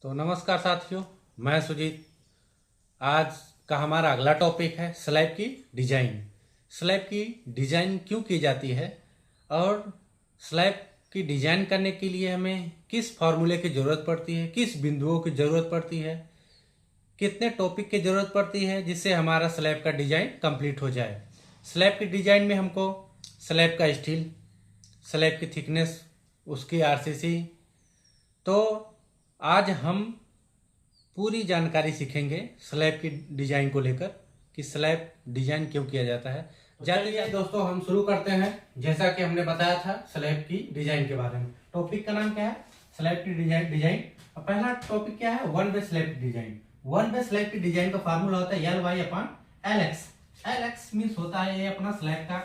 तो नमस्कार साथियों, मैं सुजीत। आज का हमारा अगला टॉपिक है स्लैब की डिजाइन। स्लैब की डिजाइन क्यों की जाती है और स्लैब की डिजाइन करने के लिए हमें किस फार्मूले की ज़रूरत पड़ती है, किस बिंदुओं की ज़रूरत पड़ती है, कितने टॉपिक की ज़रूरत पड़ती है जिससे हमारा स्लैब का डिजाइन कंप्लीट हो जाए। स्लैब की डिजाइन में हमको स्लैब का स्टील, स्लैब की थिकनेस, उसकी आरसीसी। तो आज हम पूरी जानकारी सीखेंगे स्लैब की डिजाइन को लेकर कि स्लैब डिजाइन क्यों किया जाता है। चलिए दोस्तों, हम शुरू करते हैं। जैसा कि हमने बताया था स्लैब की डिजाइन के बारे में। टॉपिक का नाम क्या है? स्लैब की डिजाइन। पहला टॉपिक क्या है? वन वे स्लैब की डिजाइन। वन वे स्लैब की डिजाइन का फार्मूला होता है L Y upon L X. L X means होता है ये अपना स्लैब का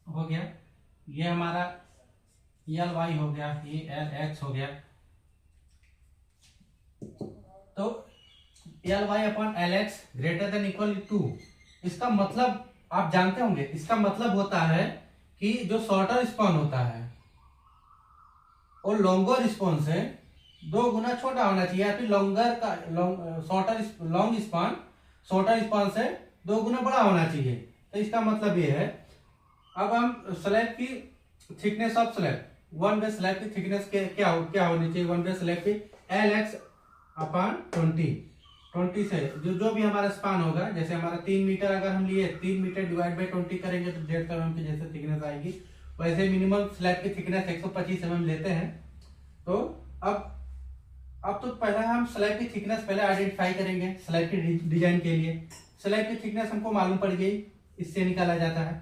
हो गया, ये हमारा एल वाई हो गया, ये एल एक्स हो गया। तो L Y upon L X greater than equal to, इसका मतलब आप जानते होंगे, इसका मतलब होता है कि जो शॉर्टर स्पॉन होता है और लॉन्गर स्पॉन से 2 गुना छोटा होना चाहिए, या फिर शॉर्टर स्पॉन से 2 गुना बड़ा होना चाहिए। तो इसका मतलब ये है। अब हम स्लैब की thickness of slab, one way slab की थिकनेस क्या होनी चाहिए? वन वे स्लैब की एल एक्स अपॉन 20 से जो भी हमारा स्पान होगा, जैसे हमारा 3 मीटर अगर हम लिए, 3 मीटर डिवाइड बाई 20 करेंगे तो 150 mm की जैसे थिकनेस आएगी। वैसे मिनिमम स्लैब की थिकनेस 125 mm लेते हैं। तो अब तो पहले हम स्लैब की थिकनेस पहले आइडेंटिफाई करेंगे। स्लैब की डिजाइन के लिए स्लैब की थिकनेस हमको मालूम पड़ गई, इससे निकाला जाता है।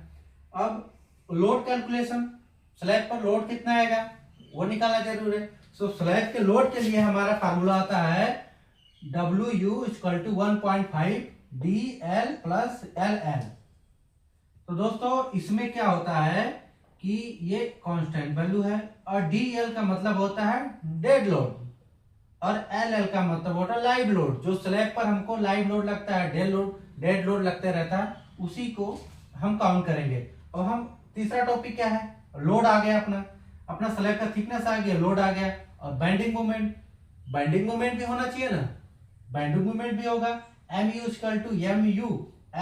अब लोड कैलकुलेशन, स्लैब पर लोड कितना आएगा वो निकालना जरूर है। सो स्लैब के लोड के लिए हमारा फार्मूला आता है WU equal to 1.5 DL plus LL। तो दोस्तों इसमें क्या होता है कि ये कांस्टेंट वैल्यू है, और DL का मतलब होता है डेड लोड, और LL का मतलब होता है लाइव लोड। जो स्लैब पर हमको लाइव लोड लगता है, डेड लोड लगते रहता है, उसी को हम काउंट करेंगे। और हम तीसरा टॉपिक क्या है? लोड आ गया, अपना स्लैब का थिकनेस आ गया, लोड आ गया, और बाइंडिंग मोमेंट भी होना चाहिए ना। बाइंडिंग मोमेंट भी होगा MU equal to MU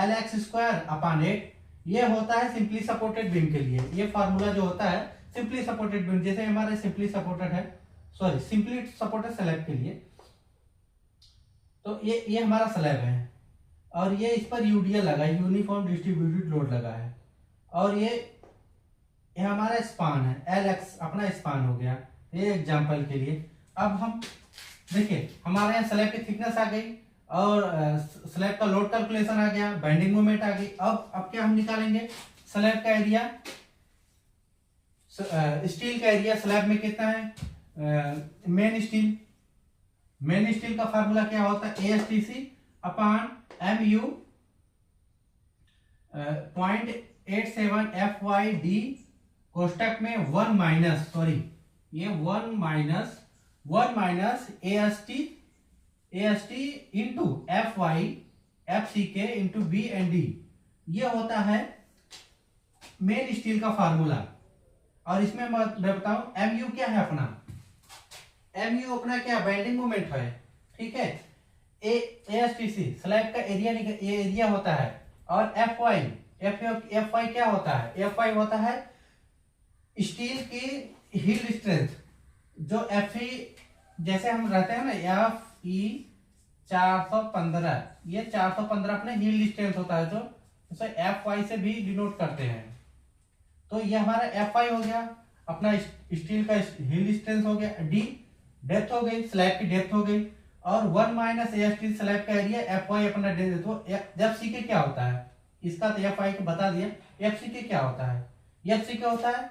LX square upon 8। ये होता है सिंपली सपोर्टेड बीम के लिए। ये फार्मूला जो होता है सिंपली सपोर्टेड बीम, जैसे हमारे सिंपली सपोर्टेड स्लैब के लिए। तो ये हमारा स्लैब है, और ये इस पर यूडीएल लगा है, यूनिफॉर्म डिस्ट्रीब्यूटेड लोड लगा है। और ये हमारा स्पान है, LX अपना स्पान हो गया, ये एग्जांपल के लिए। अब हम देखिए, हमारे यहाँ स्लैब की थिकनेस आ गई, और स्लैब का लोड कैलकुलेशन आ गया, बाइंडिंग मोमेंट आ गई। अब क्या हम निकालेंगे? स्लैब का एरिया, स्टील का एरिया स्लैब में कितना है? मेन स्टील का फार्मूला क्या होता है? ASTC अपॉन MU 0.87 FYD कोष्टक में 1 minus AST into FCK into BND। ये होता है मेन स्टील का फार्मूला। और इसमें मैं बताऊं MU क्या है अपना? MU अपना क्या बाइंडिंग मोमेंट है, ठीक है। ASTC स्लैब का एरिया होता है, और FY क्या होता है? FY होता है स्टील की हील्ड स्ट्रेंथ। जो FE जैसे हम रहते हैं ना, FE 415, ये 415 अपने हील्ड स्ट्रेंथ होता है, जो FY से भी डिनोट करते हैं। तो ये हमारा FI हो गया, अपना स्टील का हील्ड स्ट्रेंथ हो गया। D डेप्थ हो गई, स्लैब की डेप्थ हो गई, और 1 माइनस AST स्लैब का एरिया, FY अपना डेप्थ। तो FCK क्या होता है? इसका तो FI को बता दिया। FCK क्या होता है? FCK होता है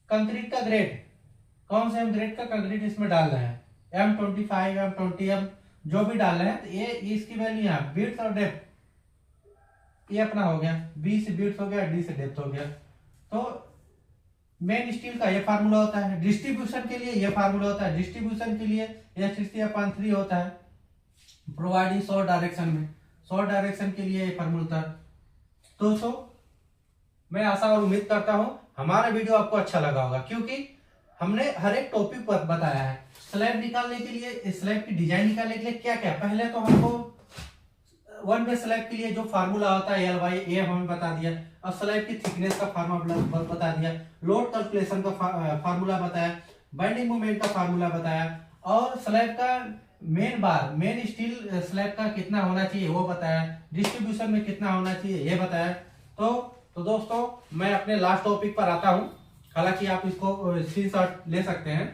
कंक्रीट का ग्रेड। कौन से हम ग्रेड का कंक्रीट इसमें डाल रहे हैं? M25, M20, जो भी डाल रहे हैं, तो ये इसकी वैल्यू यहाँ विड्थ और डेप्थ, ये अपना हो गया। B से विड्थ हो गया, D से डेप्थ हो गया। तो मेन स्टील का ये फार्मूला होता है। डिस्ट्रीब्यूशन के लिए ये फार्मूला होता है। डिस्ट्रीब्यूशन के लिए AST/3 होता है, प्रोवाइडिंग शॉर्ट डायरेक्शन के लिए ये फार्मूला था। दोस्तों मैं आशा और उम्मीद करता हूं हमारा वीडियो आपको अच्छा लगा होगा, क्योंकि हमने हर एक टॉपिक पर बताया है। स्लैब निकालने के लिए, स्लैब की डिजाइन निकालने के लिए क्या क्या, पहले तो हमको वन वे स्लैब के लिए जो फार्मूला होता है LY A हमें बता दिया, और स्लैब की थिकनेस का फार्मूला बता दिया, लोड कैलकुलेशन का फार्मूला बताया, बाइंडिंग मोमेंट का फार्मूला बताया, और स्लैब का मेन स्टील स्लैब का कितना होना चाहिए वो बताया, डिस्ट्रीब्यूशन में कितना होना चाहिए ये बताया। तो दोस्तों मैं अपने लास्ट टॉपिक पर आता हूँ, हालांकि आप इसको स्क्रीनशॉट ले सकते हैं।